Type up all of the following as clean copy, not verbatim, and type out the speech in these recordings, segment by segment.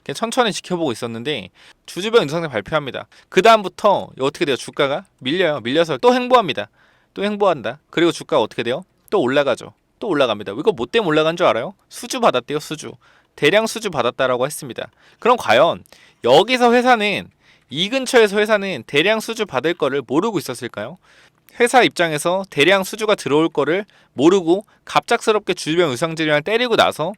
그냥 천천히 지켜보고 있었는데 주주변 유상증자 발표합니다. 그 다음부터 어떻게 돼요? 주가가 밀려요. 밀려서 또 횡보합니다. 또 횡보한다. 그리고 주가가 어떻게 돼요? 또 올라가죠. 또 올라갑니다. 이거 뭐 때문에 올라간 줄 알아요? 수주 받았대요. 수주. 대량 수주 받았다라고 했습니다. 그럼 과연 여기서 회사는 이 근처에서 회사는 대량 수주 받을 거를 모르고 있었을까요? 회사 입장에서 대량 수주가 들어올 거를 모르고 갑작스럽게 주변 유상증자를 때리고 나서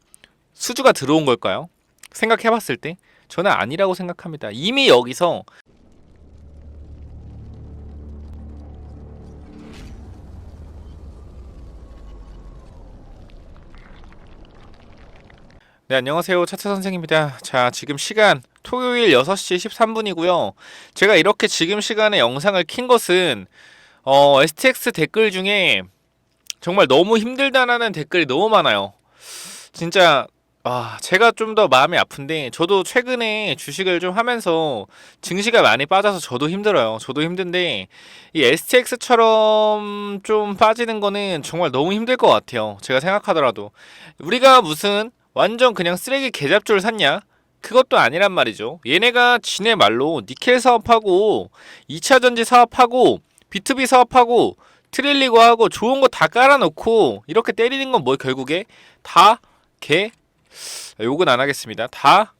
수주가 들어온 걸까요? 생각해봤을 때 저는 아니라고 생각합니다. 이미 여기서 네, 안녕하세요. 차차 선생입니다. 자, 지금 시간 토요일 6시 13분이고요. 제가 이렇게 지금 시간에 영상을 킨 것은 STX 댓글 중에 정말 너무 힘들다라는 댓글이 너무 많아요. 진짜 제가 좀 더 마음이 아픈데 저도 최근에 주식을 좀 하면서 증시가 많이 빠져서 저도 힘들어요. 저도 힘든데 이 STX처럼 좀 빠지는 거는 정말 너무 힘들 것 같아요. 제가 생각하더라도 우리가 무슨 완전 그냥 쓰레기 개잡조를 샀냐? 그것도 아니란 말이죠. 얘네가 지네 말로 니켈 사업하고 2차전지 사업하고 B2B 사업하고 트릴리고 하고 좋은 거 다 깔아놓고 이렇게 때리는 건 뭐 결국에 다 개? 욕은 안 하겠습니다. 다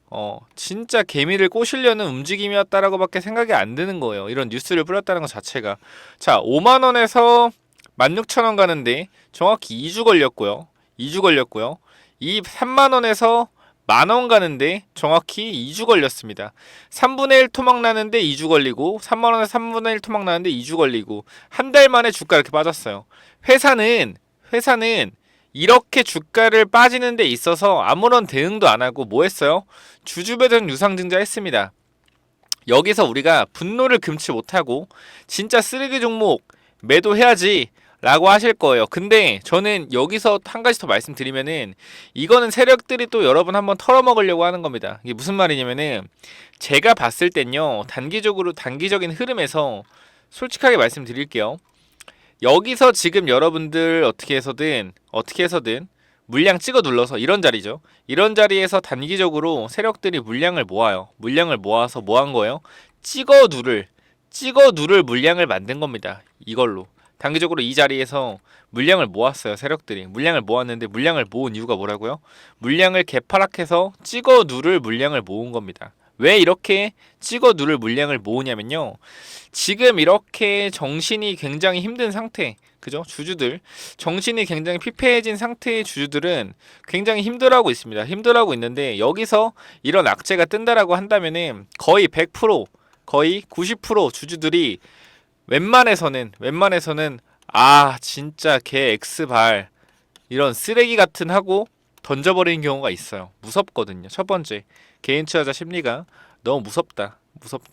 진짜 개미를 꼬시려는 움직임이었다라고 밖에 생각이 안 드는 거예요. 이런 뉴스를 뿌렸다는 것 자체가. 자, 5만원에서 16,000원 가는데 정확히 2주 걸렸고요. 2주 걸렸고요. 이 3만원에서 만원 가는데 정확히 2주 걸렸습니다. 3분의 1 토막 나는데 2주 걸리고 3만원에 3분의 1 토막 나는데 2주 걸리고 한 달 만에 주가 이렇게 빠졌어요. 회사는 이렇게 주가를 빠지는 데 있어서 아무런 대응도 안 하고 뭐 했어요? 주주배당 유상증자 했습니다. 여기서 우리가 분노를 금치 못하고 진짜 쓰레기 종목 매도해야지 라고 하실 거예요. 근데 저는 여기서 한 가지 더 말씀드리면은 이거는 세력들이 또 여러분 한번 털어먹으려고 하는 겁니다. 이게 무슨 말이냐면은 제가 봤을 땐요, 단기적인 흐름에서 솔직하게 말씀드릴게요. 여기서 지금 여러분들 어떻게 해서든 물량 찍어 눌러서 이런 자리죠. 이런 자리에서 단기적으로 세력들이 물량을 모아요. 물량을 모아서 뭐 한 거예요? 찍어 누를 물량을 만든 겁니다. 이걸로. 단기적으로 이 자리에서 물량을 모았어요. 세력들이. 물량을 모았는데 물량을 모은 이유가 뭐라고요? 물량을 개파락해서 찍어 누를 물량을 모은 겁니다. 왜 이렇게 찍어 누를 물량을 모으냐면요. 지금 이렇게 정신이 굉장히 힘든 상태, 그죠? 주주들 정신이 굉장히 피폐해진 상태의 주주들은 굉장히 힘들어하고 있습니다. 힘들어하고 있는데 여기서 이런 악재가 뜬다라고 한다면은 거의 100%, 거의 90% 주주들이 웬만해서는 진짜 개 X발 이런 쓰레기 같은 하고 던져버리는 경우가 있어요. 무섭거든요. 첫 번째, 개인 투자자 심리가 너무 무섭다.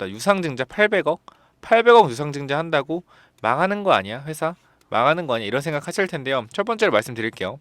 유상증자 800억 유상증자 한다고 망하는 거 아니야? 회사 망하는 거 아니야? 이런 생각 하실 텐데요. 첫 번째로 말씀드릴게요.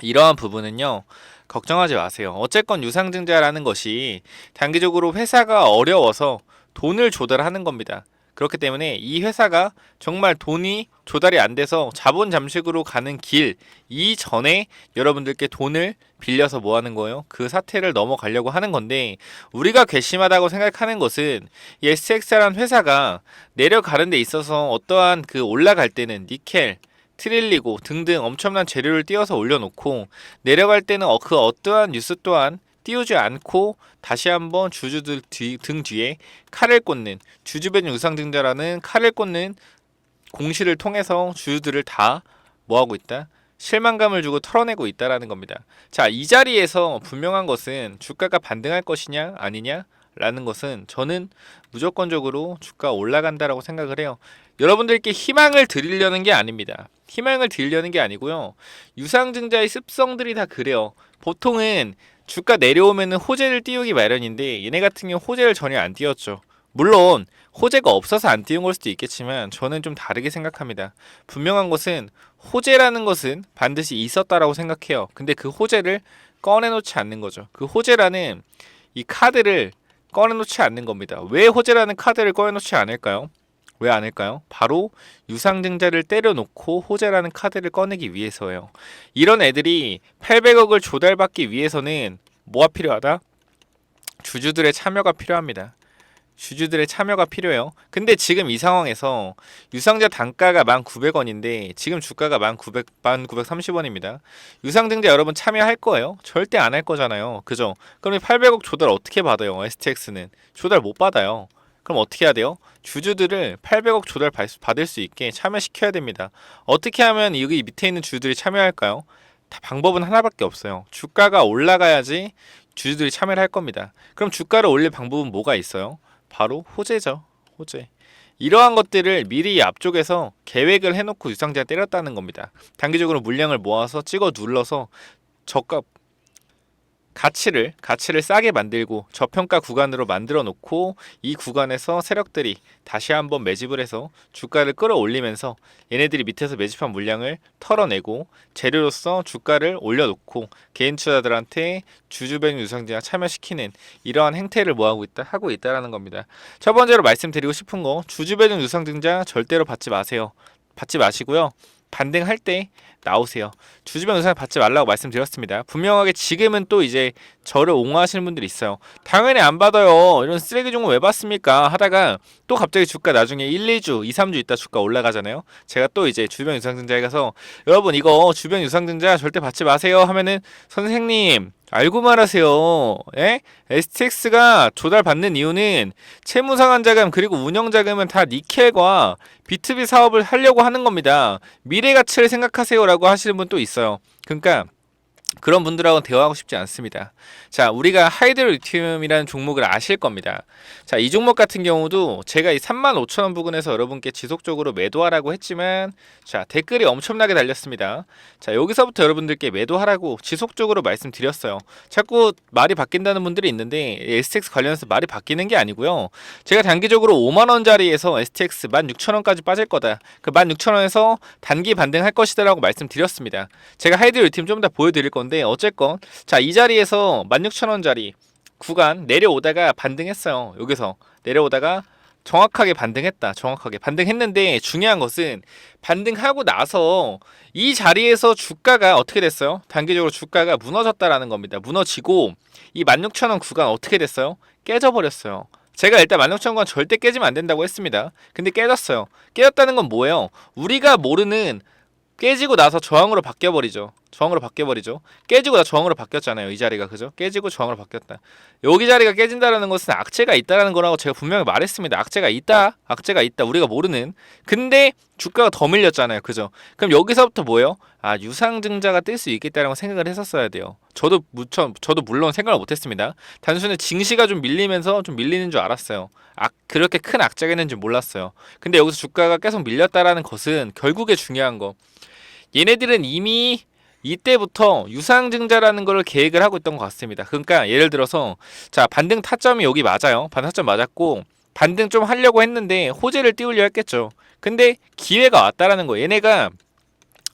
이러한 부분은요, 걱정하지 마세요. 어쨌건 유상증자라는 것이 단기적으로 회사가 어려워서 돈을 조달하는 겁니다. 그렇기 때문에 이 회사가 정말 돈이 조달이 안 돼서 자본 잠식으로 가는 길 이전에 여러분들께 돈을 빌려서 뭐 하는 거예요? 그 사태를 넘어가려고 하는 건데, 우리가 괘씸하다고 생각하는 것은 이 SX라는 회사가 내려가는 데 있어서 어떠한 그 올라갈 때는 니켈, 트릴리고 등등 엄청난 재료를 띄워서 올려놓고 내려갈 때는 그 어떠한 뉴스 또한 띄우지 않고 다시 한번 주주들 등 뒤에 칼을 꽂는, 주주변 유상증자라는 칼을 꽂는 공시를 통해서 주주들을 다 뭐하고 있다? 실망감을 주고 털어내고 있다라는 겁니다. 자, 이 자리에서 분명한 것은 주가가 반등할 것이냐 아니냐 라는 것은 저는 무조건적으로 주가 올라간다라고 생각을 해요. 여러분들께 희망을 드리려는 게 아닙니다. 희망을 드리려는 게 아니고요. 유상증자의 습성들이 다 그래요. 보통은 주가 내려오면 호재를 띄우기 마련인데 얘네 같은 경우 호재를 전혀 안 띄웠죠. 물론 호재가 없어서 안 띄운 걸 수도 있겠지만 저는 좀 다르게 생각합니다. 분명한 것은 호재라는 것은 반드시 있었다라고 생각해요. 근데 그 호재를 꺼내놓지 않는 거죠. 그 호재라는 이 카드를 꺼내놓지 않는 겁니다. 왜 호재라는 카드를 꺼내놓지 않을까요? 왜 않을까요? 바로 유상증자를 때려놓고 호재라는 카드를 꺼내기 위해서예요. 이런 애들이 800억을 조달받기 위해서는 뭐가 필요하다? 주주들의 참여가 필요합니다. 주주들의 참여가 필요해요. 근데 지금 이 상황에서 유상증자 단가가 1,900원인데 지금 주가가 1,930원입니다. 유상증자 여러분 참여할 거예요? 절대 안 할 거잖아요. 그죠? 그럼 이 800억 조달 어떻게 받아요? STX는 조달 못 받아요. 그럼 어떻게 해야 돼요? 주주들을 800억 조달 받을 수 있게 참여시켜야 됩니다. 어떻게 하면 여기 밑에 있는 주주들이 참여할까요? 방법은 하나밖에 없어요. 주가가 올라가야지 주주들이 참여를 할 겁니다. 그럼 주가를 올릴 방법은 뭐가 있어요? 바로 호재죠. 호재. 이러한 것들을 미리 앞쪽에서 계획을 해놓고 유상증자 때렸다는 겁니다. 단기적으로 물량을 모아서 찍어 눌러서 저가 가치를 싸게 만들고 저평가 구간으로 만들어 놓고 이 구간에서 세력들이 다시 한번 매집을 해서 주가를 끌어올리면서 얘네들이 밑에서 매집한 물량을 털어내고 재료로서 주가를 올려놓고 개인 투자자들한테 주주변 유상증자 참여시키는 이러한 행태를 하고 있다라는 겁니다. 첫 번째로 말씀드리고 싶은 거, 주주변 유상증자 절대로 받지 마세요. 받지 마시고요. 반등할 때 나오세요. 주주변 유상 받지 말라고 말씀드렸습니다. 분명하게 지금은 또 이제 저를 옹호하시는 분들이 있어요. 당연히 안 받아요. 이런 쓰레기 종목 왜 받습니까? 하다가 또 갑자기 주가 나중에 1, 2주, 2, 3주 있다 주가 올라가잖아요. 제가 또 이제 주변 유상증자에 가서 여러분 이거 주변 유상증자 절대 받지 마세요 하면은 선생님 알고 말하세요. 예? STX가 조달받는 이유는 채무상환자금 그리고 운영자금은 다 니켈과 B2B 사업을 하려고 하는 겁니다. 미래가치를 생각하세요라고 하시는 분 또 있어요. 그러니까 그런 분들하고는 대화하고 싶지 않습니다. 자, 우리가 하이드로리튬이라는 종목을 아실 겁니다. 자, 이 종목 같은 경우도 제가 이 35,000원 부근에서 여러분께 지속적으로 매도하라고 했지만 자, 댓글이 엄청나게 달렸습니다. 자, 여기서부터 여러분들께 매도하라고 지속적으로 말씀드렸어요. 자꾸 말이 바뀐다는 분들이 있는데 STX 관련해서 말이 바뀌는 게 아니고요. 제가 단기적으로 5만원짜리에서 STX 16,000원까지 빠질 거다. 그 16,000원에서 단기 반등할 것이다 라고 말씀드렸습니다. 제가 하이드로리튬 좀 더 보여드릴 건데 어쨌건 자, 이 자리에서 16,000원짜리 구간 내려오다가 반등했어요. 여기서 내려오다가 정확하게 반등했다. 정확하게 반등했는데 중요한 것은 반등하고 나서 이 자리에서 주가가 어떻게 됐어요? 단기적으로 주가가 무너졌다라는 겁니다. 무너지고 이 16,000원 구간 어떻게 됐어요? 깨져버렸어요. 제가 일단 16,000원 절대 깨지면 안 된다고 했습니다. 근데 깨졌어요. 깨졌다는 건 뭐예요? 우리가 모르는 깨지고 나서 저항으로 바뀌어버리죠. 저항으로 바뀌어버리죠. 깨지고 나 저항으로 바뀌었잖아요. 이 자리가 그죠? 깨지고 저항으로 바뀌었다. 여기 자리가 깨진다라는 것은 악재가 있다라는 거라고 제가 분명히 말했습니다. 악재가 있다. 악재가 있다. 우리가 모르는. 근데 주가가 더 밀렸잖아요. 그죠? 그럼 여기서부터 뭐예요? 아, 유상증자가 뜰 수 있겠다라고 생각을 했었어야 돼요. 저도 물론 생각을 못했습니다. 단순히 증시가 좀 밀리면서 좀 밀리는 줄 알았어요. 그렇게 큰 악재가 있는 줄 몰랐어요. 근데 여기서 주가가 계속 밀렸다라는 것은 결국에 중요한 거. 얘네들은 이미 이때부터 유상증자라는 걸 계획을 하고 있던 것 같습니다. 그러니까 예를 들어서 자, 반등 타점이 여기 맞아요. 반등 타점 맞았고 반등 좀 하려고 했는데 호재를 띄우려 했겠죠. 근데 기회가 왔다라는 거예요. 얘네가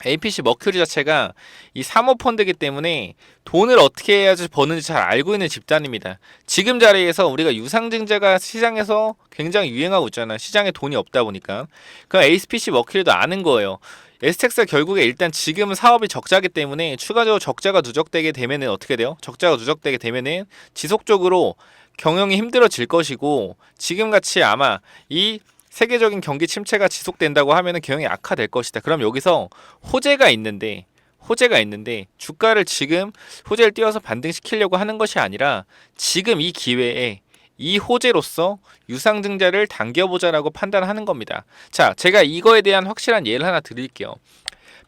APC 머큐리 자체가 이 사모펀드이기 때문에 돈을 어떻게 해야지 버는지 잘 알고 있는 집단입니다. 지금 자리에서 우리가 유상증자가 시장에서 굉장히 유행하고 있잖아요. 시장에 돈이 없다 보니까. 그럼 APC 머큐리도 아는 거예요. STX가 결국에 일단 지금은 사업이 적자기 때문에 추가적으로 적자가 누적되게 되면은 어떻게 돼요? 적자가 누적되게 되면은 지속적으로 경영이 힘들어질 것이고 지금같이 아마 이 세계적인 경기 침체가 지속된다고 하면은 경영이 악화될 것이다. 그럼 여기서 호재가 있는데 주가를 지금 호재를 띄워서 반등시키려고 하는 것이 아니라 지금 이 기회에 이 호재로서 유상증자를 당겨보자라고 판단하는 겁니다. 자, 제가 이거에 대한 확실한 예를 하나 드릴게요.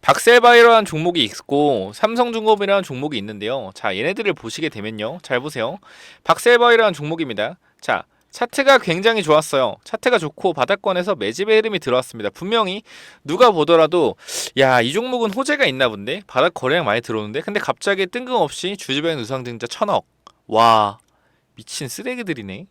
박셀바이오라는 종목이 있고 삼성중공업이라는 종목이 있는데요. 자, 얘네들을 보시게 되면요. 잘 보세요. 박셀바이오라는 종목입니다. 자, 차트가 굉장히 좋았어요. 차트가 좋고 바닥권에서 매집의 흐름이 들어왔습니다. 분명히 누가 보더라도 야, 이 종목은 호재가 있나 본데? 바닥 거래량 많이 들어오는데? 근데 갑자기 뜬금없이 주주변 유상증자 1,000억. 와, 미친 쓰레기들이네.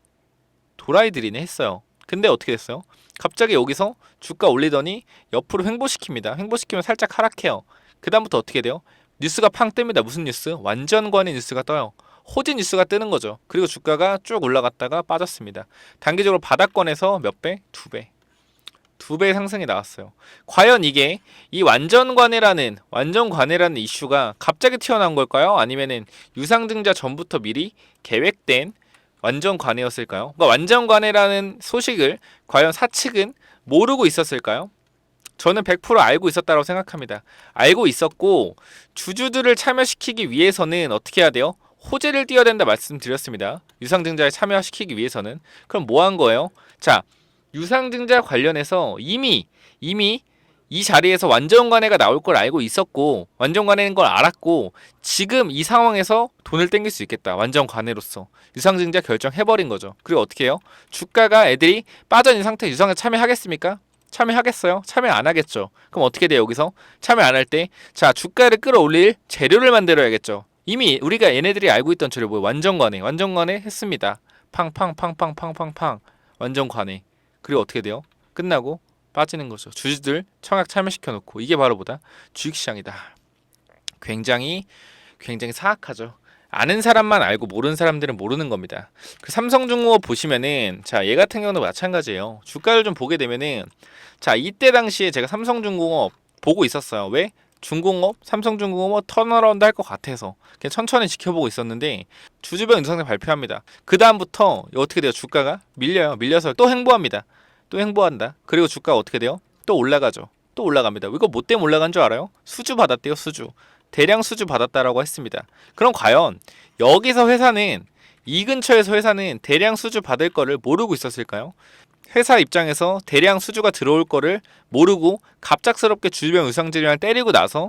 도라이들이네 했어요. 근데 어떻게 됐어요? 갑자기 여기서 주가 올리더니 옆으로 횡보시킵니다. 횡보시키면 살짝 하락해요. 그 다음부터 어떻게 돼요? 뉴스가 팡 뜹니다. 무슨 뉴스? 완전관의 뉴스가 떠요. 호재 뉴스가 뜨는 거죠. 그리고 주가가 쭉 올라갔다가 빠졌습니다. 단기적으로 바닥권에서 몇 배? 2배. 2배의 상승이 나왔어요. 과연 이게 이 완전관해라는 이슈가 갑자기 튀어나온 걸까요? 아니면은 유상증자 전부터 미리 계획된 완전 관해였을까요? 그러니까 완전 관해라는 소식을 과연 사측은 모르고 있었을까요? 저는 100% 알고 있었다고 생각합니다. 알고 있었고 주주들을 참여시키기 위해서는 어떻게 해야 돼요? 호재를 띄워야 된다 말씀드렸습니다. 유상증자에 참여시키기 위해서는. 그럼 뭐 한 거예요? 자, 유상증자 관련해서 이미 이 자리에서 완전관해가 나올 걸 알고 있었고 완전관해인 걸 알았고 지금 이 상황에서 돈을 땡길 수 있겠다. 완전관해로서 유상증자 결정해버린 거죠. 그리고 어떻게 해요? 주가가 애들이 빠져있는 상태에 유상증자 참여하겠습니까? 참여하겠어요? 참여 안 하겠죠. 그럼 어떻게 돼요? 여기서 참여 안 할 때 자 주가를 끌어올릴 재료를 만들어야겠죠. 이미 우리가 얘네들이 알고 있던 재료 뭐예요? 완전관해 했습니다. 팡팡팡팡팡팡팡 완전관해. 그리고 어떻게 돼요? 끝나고 빠지는 거죠. 주주들 청약 참여시켜 놓고 이게 바로 뭐다? 주식시장이다. 굉장히 사악하죠. 아는 사람만 알고 모르는 사람들은 모르는 겁니다. 그 삼성중공업 보시면은 자, 얘 같은 경우도 마찬가지예요. 주가를 좀 보게 되면은 자, 이때 당시에 제가 삼성중공업 보고 있었어요. 왜? 중공업, 삼성중공업 턴어라운드 할 것 같아서 그냥 천천히 지켜보고 있었는데 주주별 인상을 발표합니다. 그 다음부터 어떻게 돼요? 주가가 밀려요. 밀려서 또 행보합니다. 또 행보한다. 그리고 주가가 어떻게 돼요? 또 올라가죠. 또 올라갑니다. 이거 뭐 때문에 올라간 줄 알아요? 수주 받았대요. 수주. 대량 수주 받았다라고 했습니다. 그럼 과연 여기서 회사는 이 근처에서 회사는 대량 수주 받을 거를 모르고 있었을까요? 회사 입장에서 대량 수주가 들어올 거를 모르고 갑작스럽게 주변 유상증자를 때리고 나서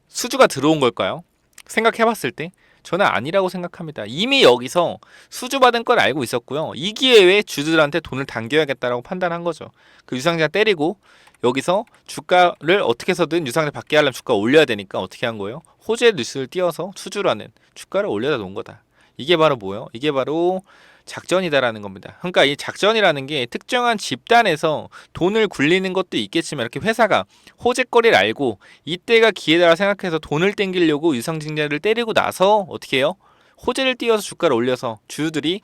수주가 들어온 걸까요? 생각해봤을 때 저는 아니라고 생각합니다. 이미 여기서 수주받은 걸 알고 있었고요. 이 기회에 주주들한테 돈을 당겨야겠다라고 판단한 거죠. 그 유상증자 때리고 여기서 주가를 어떻게 해서든 유상증자 받게 하려면 주가 올려야 되니까 어떻게 한 거예요? 호재 뉴스를 띄워서 수주라는 주가를 올려다 놓은 거다. 이게 바로 뭐예요? 이게 바로 작전이다라는 겁니다. 그러니까 이 작전이라는 게 특정한 집단에서 돈을 굴리는 것도 있겠지만 이렇게 회사가 호재거리를 알고 이때가 기회다 생각해서 돈을 땡기려고 유상증자를 때리고 나서 어떻게 해요? 호재를 띄워서 주가를 올려서 주주들이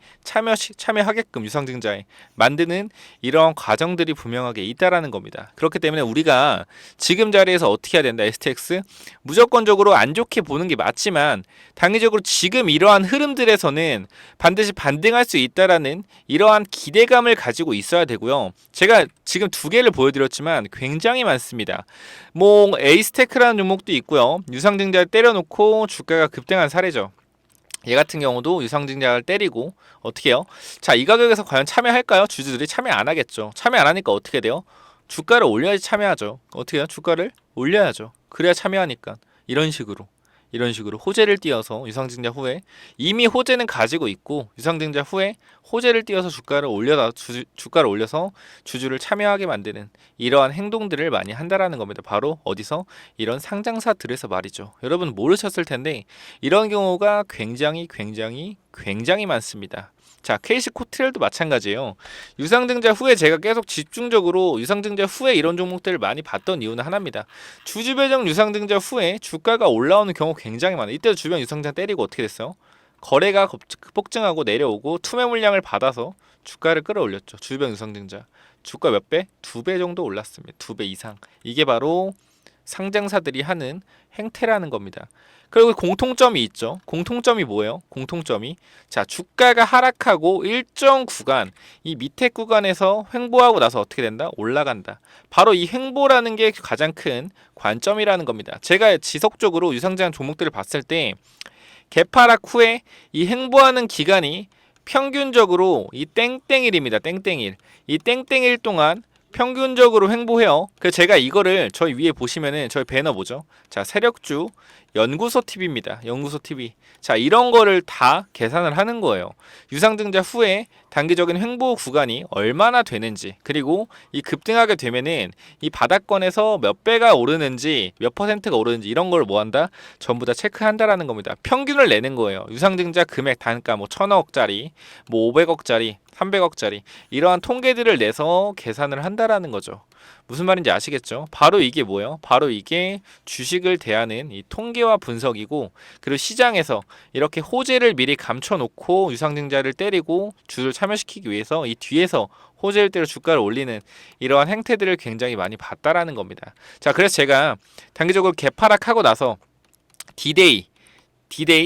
참여하게끔 유상증자에 만드는 이러한 과정들이 분명하게 있다라는 겁니다. 그렇기 때문에 우리가 지금 자리에서 어떻게 해야 된다? STX 무조건적으로 안 좋게 보는 게 맞지만 당위적으로 지금 이러한 흐름들에서는 반드시 반등할 수 있다라는 이러한 기대감을 가지고 있어야 되고요. 제가 지금 두 개를 보여드렸지만 굉장히 많습니다. 뭐 에이스테크라는 종목도 있고요. 유상증자를 때려놓고 주가가 급등한 사례죠. 얘 같은 경우도 유상증자를 때리고 어떻게 해요? 자, 이 가격에서 과연 참여할까요? 주주들이 참여 안 하겠죠. 참여 안 하니까 어떻게 돼요? 주가를 올려야지 참여하죠. 어떻게 해요? 주가를 올려야죠. 그래야 참여하니까. 이런 식으로 호재를 띄워서 유상증자 후에 이미 호재는 가지고 있고 유상증자 후에 호재를 띄워서 주가를 올려서 주주를 참여하게 만드는 이러한 행동들을 많이 한다라는 겁니다. 바로 어디서? 이런 상장사들에서 말이죠. 여러분 모르셨을 텐데 이런 경우가 굉장히 많습니다. 자, KC 코트렐도 마찬가지예요. 유상증자 후에 제가 계속 집중적으로 유상증자 후에 이런 종목들을 많이 봤던 이유는 하나입니다. 주주 배정 유상증자 후에 주가가 올라오는 경우 굉장히 많아요. 이때도 주변 유상증자 때리고 어떻게 됐어요? 거래가 폭증하고 내려오고 투매 물량을 받아서 주가를 끌어올렸죠. 주변 유상증자. 주가 몇 배? 2배 정도 올랐습니다. 2배 이상. 이게 바로 상장사들이 하는 행태라는 겁니다. 그리고 공통점이 있죠. 공통점이 뭐예요? 공통점이 자, 주가가 하락하고 일정 구간 이 밑에 구간에서 횡보하고 나서 어떻게 된다? 올라간다. 바로 이 횡보라는 게 가장 큰 관점이라는 겁니다. 제가 지속적으로 유상증자 종목들을 봤을 때 개파락 후에 이 횡보하는 기간이 평균적으로 이 땡땡일입니다. 땡땡일. 이 땡땡일 동안 평균적으로 횡보해요. 그래서 제가 이거를 저희 위에 보시면은 저희 배너 뭐죠? 자, 세력주 연구소 TV입니다. 연구소 TV. 자, 이런 거를 다 계산을 하는 거예요. 유상증자 후에 단기적인 횡보 구간이 얼마나 되는지, 그리고 이 급등하게 되면은 이 바닥권에서 몇 배가 오르는지, 몇 퍼센트가 오르는지 이런 걸 뭐 한다? 전부 다 체크한다라는 겁니다. 평균을 내는 거예요. 유상증자 금액 단가 뭐 1000억짜리, 뭐 500억짜리, 300억짜리 이러한 통계들을 내서 계산을 한다라는 거죠. 무슨 말인지 아시겠죠? 바로 이게 뭐예요? 바로 이게 주식을 대하는 이 통계와 분석이고, 그리고 시장에서 이렇게 호재를 미리 감춰놓고 유상증자를 때리고 주를 참여시키기 위해서 이 뒤에서 호재를 때려 주가를 올리는 이러한 행태들을 굉장히 많이 봤다라는 겁니다. 자, 그래서 제가 단기적으로 개파락하고 나서 디데이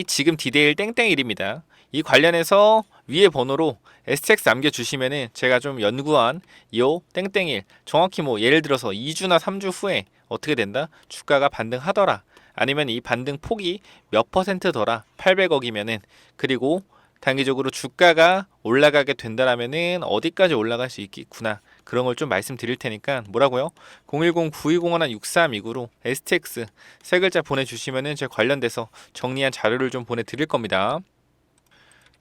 지금 디데일 땡땡일입니다. 이 관련해서 위에 번호로 STX 남겨주시면은 제가 좀 연구한 요 땡땡일 정확히 뭐 예를 들어서 2주나 3주 후에 어떻게 된다? 주가가 반등하더라. 아니면 이 반등 폭이 몇 퍼센트더라. 800억이면은 그리고 단기적으로 주가가 올라가게 된다라면은 어디까지 올라갈 수 있겠구나. 그런 걸 좀 말씀드릴 테니까 뭐라고요? 010-9201-6329로 STX 세 글자 보내주시면은 제가 관련돼서 정리한 자료를 좀 보내드릴 겁니다.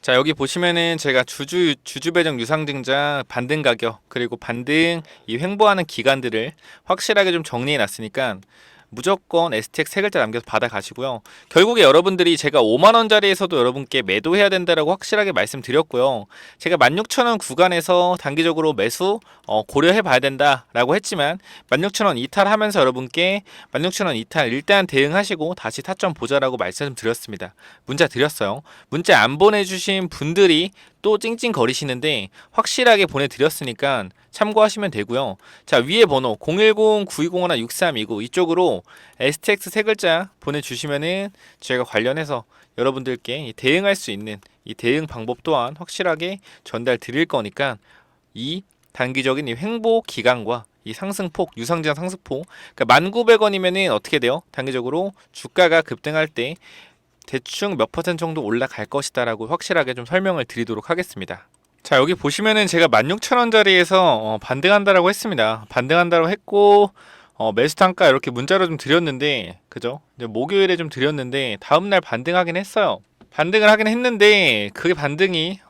자, 여기 보시면은 제가 주주 배정 유상증자 반등 가격 그리고 반등 이 횡보하는 기간들을 확실하게 좀 정리해 놨으니까 무조건 STX 세 글자 남겨서 받아 가시고요. 결국에 여러분들이 제가 5만 원짜리에서도 여러분께 매도해야 된다라고 확실하게 말씀드렸고요. 제가 16,000원 구간에서 단기적으로 매수 고려해 봐야 된다라고 했지만 16,000원 이탈하면서 여러분께 16,000원 이탈 일단 대응하시고 다시 타점 보자라고 말씀드렸습니다. 문자 드렸어요. 문자 안 보내주신 분들이 또 찡찡거리시는데 확실하게 보내드렸으니까 참고하시면 되고요. 자, 위에 번호 010-9201-6329 이쪽으로 STX 세 글자 보내주시면은 제가 관련해서 여러분들께 대응할 수 있는 이 대응 방법 또한 확실하게 전달 드릴 거니까 이 단기적인 이 횡보 기간과 이 상승폭, 유상증자 상승폭, 그러니까 19,000원이면은 어떻게 돼요? 단기적으로 주가가 급등할 때 대충 몇 퍼센트 정도 올라갈 것이다라고 확실하게 좀 설명을 드리도록 하겠습니다. 자, 여기 보시면은 제가 16,000원짜리에서 반등한다라고 했습니다. 반등한다고 했고 매수 단가 이렇게 문자로 좀 드렸는데 그죠? 이제 목요일에 좀 드렸는데 다음날 반등하긴 했어요. 반등을 하긴 했는데 그게 반등이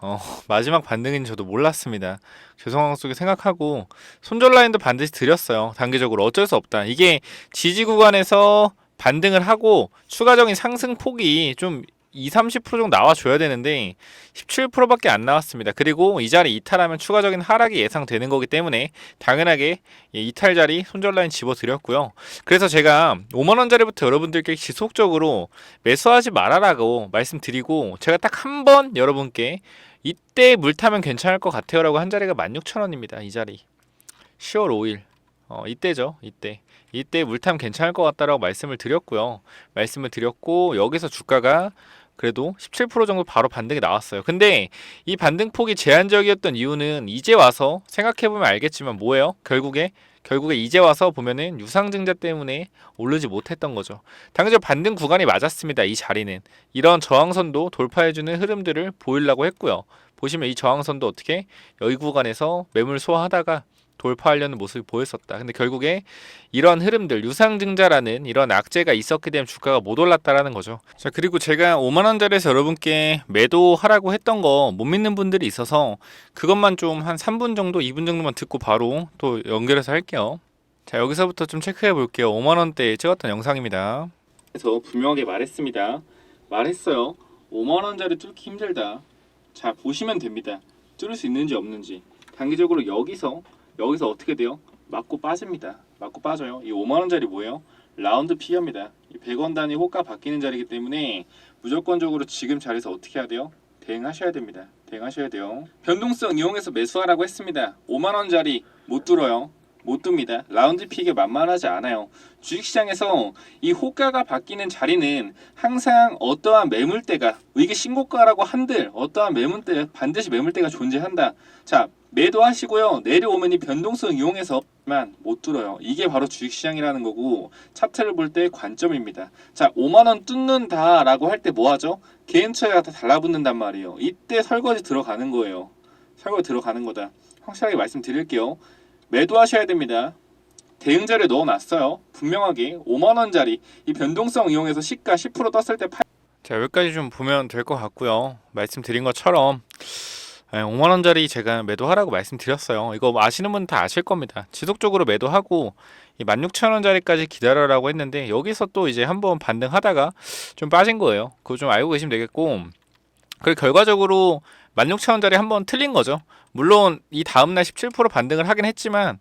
마지막 반등인 저도 몰랐습니다. 죄송한 속에 생각하고 손절 라인도 반드시 드렸어요. 단기적으로 어쩔 수 없다. 이게 지지 구간에서 반등을 하고 추가적인 상승폭이 좀 20-30% 정도 나와줘야 되는데 17%밖에 안 나왔습니다. 그리고 이 자리 이탈하면 추가적인 하락이 예상되는 거기 때문에 당연하게 이탈 자리 손절 라인 집어드렸고요. 그래서 제가 5만원짜리부터 여러분들께 지속적으로 매수하지 말아라고 말씀드리고 제가 딱 한 번 여러분께 이때 물 타면 괜찮을 것 같아요 라고 한 자리가 16,000원입니다. 이 자리 10월 5일 이때죠. 이때 물 타면 괜찮을 것 같다라고 말씀을 드렸고요. 여기서 주가가 그래도 17% 정도 바로 반등이 나왔어요. 근데 이 반등폭이 제한적이었던 이유는 이제 와서 생각해보면 알겠지만 뭐예요? 결국에 이제 와서 보면은 유상증자 때문에 오르지 못했던 거죠. 당장 반등 구간이 맞았습니다. 이 자리는 이런 저항선도 돌파해주는 흐름들을 보이려고 했고요. 보시면 이 저항선도 어떻게 여기 구간에서 매물 소화하다가 돌파하려는 모습이 보였었다. 근데 결국에 이런 흐름들, 유상증자라는 이런 악재가 있었기 때문에 주가가 못 올랐다라는 거죠. 자, 그리고 제가 5만원짜리에서 여러분께 매도하라고 했던 거 못 믿는 분들이 있어서 그것만 좀 한 3분 정도, 2분 정도만 듣고 바로 또 연결해서 할게요. 자, 여기서부터 좀 체크해 볼게요. 5만원대에 찍었던 영상입니다. 그래서 분명하게 말했어요. 5만원짜리 뚫기 힘들다. 자, 보시면 됩니다. 뚫을 수 있는지 없는지. 단기적으로 여기서 어떻게 돼요? 맞고 빠집니다. 맞고 빠져요. 이 5만원짜리 뭐예요? 라운드 피어입니다. 100원 단위 호가 바뀌는 자리이기 때문에 무조건적으로 지금 자리에서 어떻게 해야 돼요? 대응하셔야 됩니다. 대응하셔야 돼요. 변동성 이용해서 매수하라고 했습니다. 5만원짜리 못 뚫어요. 못 둡니다. 라운드 피기 만만하지 않아요. 주식시장에서 이 호가가 바뀌는 자리는 항상 어떠한 매물대가 이게 신고가라고 한들 어떠한 매물대 반드시 매물대가 존재한다. 자, 매도하시고요. 내려오면 이 변동성 이용해서만 못 뚫어요. 이게 바로 주식시장이라는 거고 차트를 볼 때 관점입니다. 자, 5만원 뚫는다라고 할 때 뭐하죠? 개인 차이가 다 달라붙는단 말이에요. 이때 설거지 들어가는 거예요. 설거지 들어가는 거다. 확실하게 말씀드릴게요. 매도하셔야 됩니다. 대응자를 넣어놨어요. 분명하게 5만원짜리 이 변동성 이용해서 시가 10% 떴을 때 자, 여기까지 좀 보면 될 것 같고요. 말씀드린 것처럼 5만원짜리 제가 매도하라고 말씀드렸어요. 이거 아시는 분 다 아실 겁니다. 지속적으로 매도하고 이 16,000원짜리까지 기다려라고 했는데 여기서 또 이제 한번 반등하다가 좀 빠진 거예요. 그거 좀 알고 계시면 되겠고 그리고 결과적으로 16,000원짜리 한번 틀린 거죠. 물론 이 다음날 17% 반등을 하긴 했지만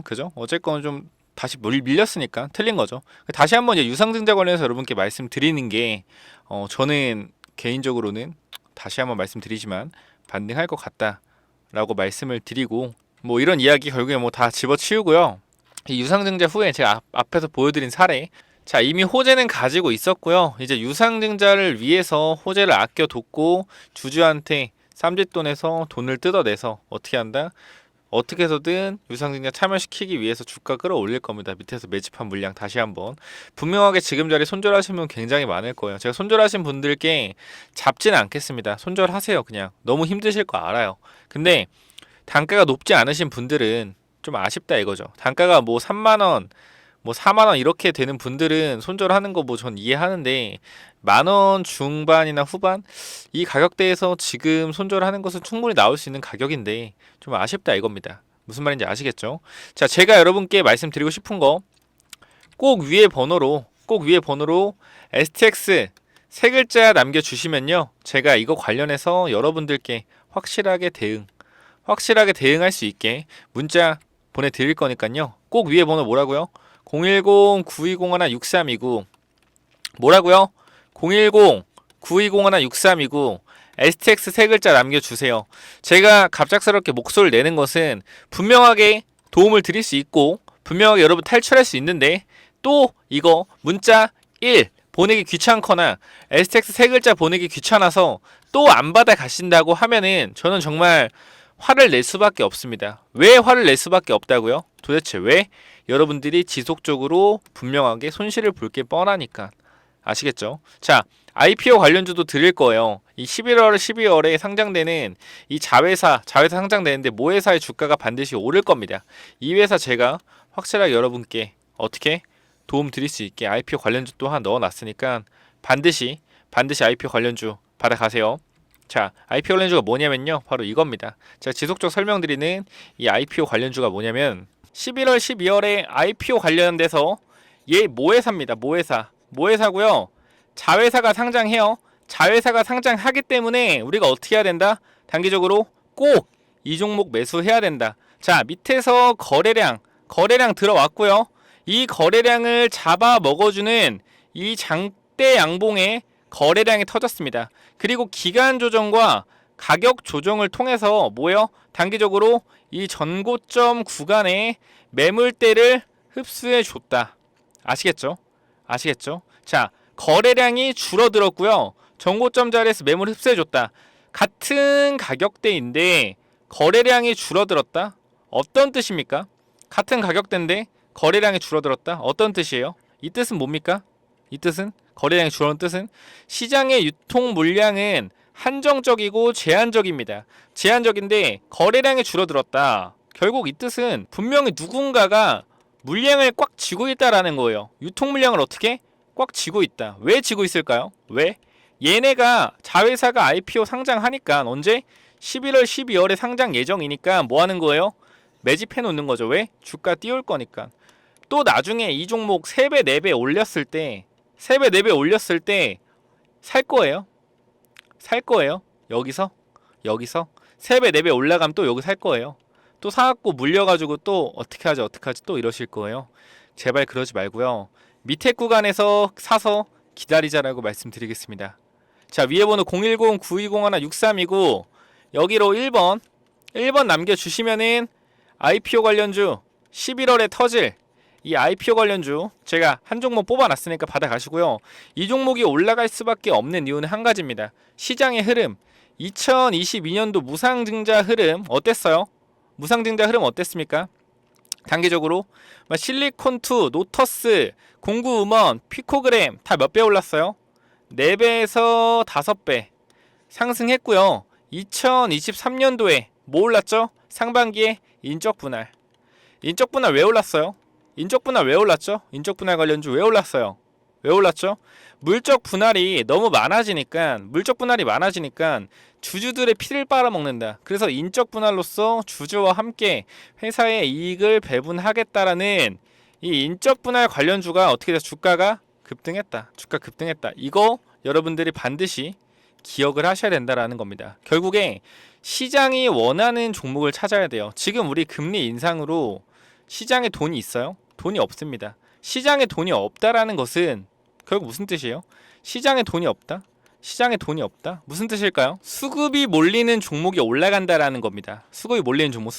그죠? 어쨌건 좀 다시 밀렸으니까 틀린 거죠. 다시 한번 이제 유상증자 관련해서 여러분께 말씀드리는 게 저는 개인적으로는 다시 한번 말씀드리지만 반등할 것 같다라고 말씀을 드리고 뭐 이런 이야기 결국에 뭐 다 집어치우고요. 이 유상증자 후에 제가 앞에서 보여드린 사례 자, 이미 호재는 가지고 있었고요. 이제 유상증자를 위해서 호재를 아껴뒀고 주주한테 쌈짓돈에서 돈을 뜯어내서 어떻게 한다? 어떻게 해서든 유상증자 참여시키기 위해서 주가 끌어올릴 겁니다. 밑에서 매집한 물량 다시 한번. 분명하게 지금 자리 손절하신 분 굉장히 많을 거예요. 제가 손절하신 분들께 잡지는 않겠습니다. 손절하세요. 그냥. 너무 힘드실 거 알아요. 근데 단가가 높지 않으신 분들은 좀 아쉽다 이거죠. 단가가 뭐 3만원, 뭐 4만원 이렇게 되는 분들은 손절하는 거 뭐 전 이해하는데, 만원 중반이나 후반? 이 가격대에서 지금 손절하는 것은 충분히 나올 수 있는 가격인데 좀 아쉽다 이겁니다. 무슨 말인지 아시겠죠? 자, 제가 여러분께 말씀드리고 싶은 거, 꼭 위에 번호로 STX 세 글자 남겨주시면요, 제가 이거 관련해서 여러분들께 확실하게 대응할 수 있게 문자 보내드릴 거니까요. 꼭 위에 번호 뭐라고요? 010-9201-6329 뭐라고요? 010-9201-6329 STX 세 글자 남겨주세요. 제가 갑작스럽게 목소리를 내는 것은 분명하게 도움을 드릴 수 있고 분명하게 여러분 탈출할 수 있는데, 또 이거 문자 1 보내기 귀찮거나 STX 세 글자 보내기 귀찮아서 또 안 받아 가신다고 하면은 저는 정말 화를 낼 수밖에 없습니다. 왜 화를 낼 수밖에 없다고요? 도대체 왜? 여러분들이 지속적으로 분명하게 손실을 볼 게 뻔하니까. 아시겠죠? 자, IPO 관련주도 드릴 거예요. 이 11월, 12월에 상장되는 이 자회사 상장되는데 모회사의 주가가 반드시 오를 겁니다. 이 회사 제가 확실하게 여러분께 어떻게 도움 드릴 수 있게 IPO 관련주 또한 넣어놨으니까 반드시 IPO 관련주 받아가세요. 자, IPO 관련주가 뭐냐면요, 바로 이겁니다. 제가 지속적으로 설명드리는 이 IPO 관련주가 뭐냐면 11월, 12월에 IPO 관련돼서 얘 모회사입니다. 모회사고요. 자회사가 상장해요. 자회사가 상장하기 때문에 우리가 어떻게 해야 된다? 단기적으로 꼭 이 종목 매수해야 된다. 자, 밑에서 거래량 들어왔고요. 이 거래량을 잡아 먹어주는 이 장대 양봉의 거래량이 터졌습니다. 그리고 기간 조정과 가격 조정을 통해서 뭐요? 단기적으로 이 전고점 구간에 매물대를 흡수해 줬다. 아시겠죠? 자, 거래량이 줄어들었고요. 전고점 자리에서 매물 흡수해 줬다. 같은 가격대인데 거래량이 줄어들었다? 어떤 뜻입니까? 같은 가격대인데 거래량이 줄어들었다? 어떤 뜻이에요? 이 뜻은 뭡니까? 이 뜻은, 거래량이 줄어든 뜻은, 시장의 유통 물량은 한정적이고 제한적입니다. 제한적인데 거래량이 줄어들었다. 결국 이 뜻은 분명히 누군가가 물량을 꽉 쥐고 있다라는 거예요. 유통 물량을 어떻게? 꽉 쥐고 있다. 왜 쥐고 있을까요? 왜? 얘네가 자회사가 IPO 상장하니까 언제? 11월, 12월에 상장 예정이니까 뭐 하는 거예요? 매집해 놓는 거죠. 왜? 주가 띄울 거니까. 또 나중에 이 종목 3배, 4배 올렸을 때, 3배, 4배 올렸을 때 살 거예요. 여기서 3배, 4배 올라가면 또 여기 살 거예요. 또 사갖고 물려가지고 또 어떻게 하지 또 이러실 거예요. 제발 그러지 말고요. 밑에 구간에서 사서 기다리자라고 말씀드리겠습니다. 자, 위에 번호 010-9201-6329 여기로 1번 남겨주시면은 IPO 관련주 11월에 터질 이 IPO 관련주 제가 한 종목 뽑아놨으니까 받아가시고요. 이 종목이 올라갈 수밖에 없는 이유는 한 가지입니다. 시장의 흐름. 2022년도 무상증자 흐름 어땠어요? 무상증자 흐름 어땠습니까? 단기적으로 실리콘2, 노터스, 공구음원, 피코그램 다 몇 배 올랐어요? 4배에서 5배 상승했고요. 2023년도에 뭐 올랐죠? 상반기에 인적 분할 왜 올랐어요? 인적 분할 왜 올랐죠? 인적 분할 관련주 왜 올랐어요? 왜 올랐죠? 물적 분할이 많아지니까 주주들의 피를 빨아먹는다. 그래서 인적 분할로서 주주와 함께 회사의 이익을 배분하겠다라는 이 인적 분할 관련주가 어떻게 돼서 주가 급등했다. 이거 여러분들이 반드시 기억을 하셔야 된다라는 겁니다. 결국에 시장이 원하는 종목을 찾아야 돼요. 지금 우리 금리 인상으로 시장에 돈이 있어요? 돈이 없습니다. 시장에 돈이 없다라는 것은 결국 무슨 뜻이에요? 시장에 돈이 없다? 무슨 뜻일까요? 수급이 몰리는 종목이 올라간다라는 겁니다. 수급이 몰리는 종목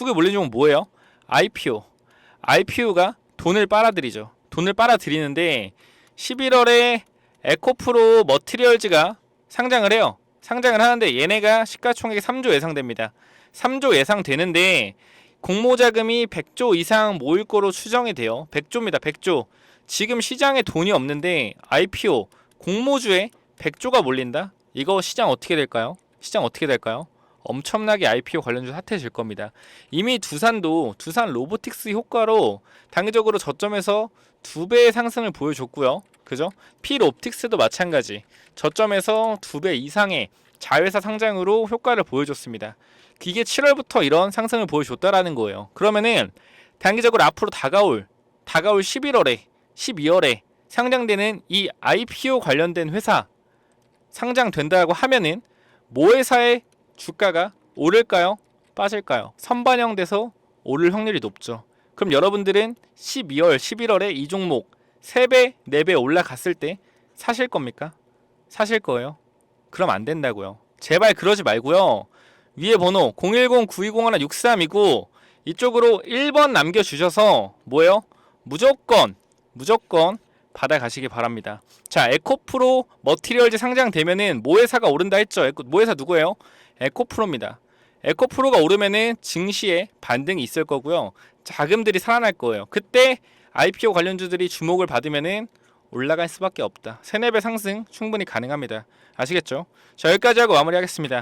뭐예요? IPO가 돈을 빨아들이죠. 돈을 빨아들이는데 11월에 에코프로 머티리얼즈가 상장을 해요. 상장을 하는데 얘네가 시가총액이 3조 예상됩니다. 3조 예상되는데 공모자금이 100조 이상 모일 거로 추정이 돼요. 100조입니다. 100조. 지금 시장에 돈이 없는데 IPO 공모주에 100조가 몰린다? 이거 시장 어떻게 될까요? 시장 어떻게 될까요? 엄청나게 IPO 관련주 핫해질 겁니다. 이미 두산도 두산 로보틱스 효과로 단기적으로 저점에서 2배의 상승을 보여줬고요. 그죠? 필옵틱스도 마찬가지. 저점에서 2배 이상의 자회사 상장으로 효과를 보여줬습니다. 이게 7월부터 이런 상승을 보여줬다라는 거예요. 그러면은 단기적으로 앞으로 다가올 11월에 12월에 상장되는 이 IPO 관련된 회사 상장된다고 하면은 모 회사의 주가가 오를까요? 빠질까요? 선반영돼서 오를 확률이 높죠. 그럼 여러분들은 12월, 11월에 이 종목 3배, 4배 올라갔을 때 사실 겁니까? 사실 거예요? 그럼 안 된다고요. 제발 그러지 말고요. 위에 번호 010-9201-6329 이쪽으로 1번 남겨주셔서 뭐예요? 무조건 받아가시기 바랍니다. 자, 에코프로 머티리얼즈 상장되면은 모회사가 오른다 했죠. 모회사 누구예요? 에코프로입니다. 에코프로가 오르면은 증시에 반등이 있을 거고요. 자금들이 살아날 거예요. 그때 IPO 관련주들이 주목을 받으면은 올라갈 수밖에 없다. 3, 4배 상승 충분히 가능합니다. 아시겠죠? 자, 여기까지 하고 마무리하겠습니다.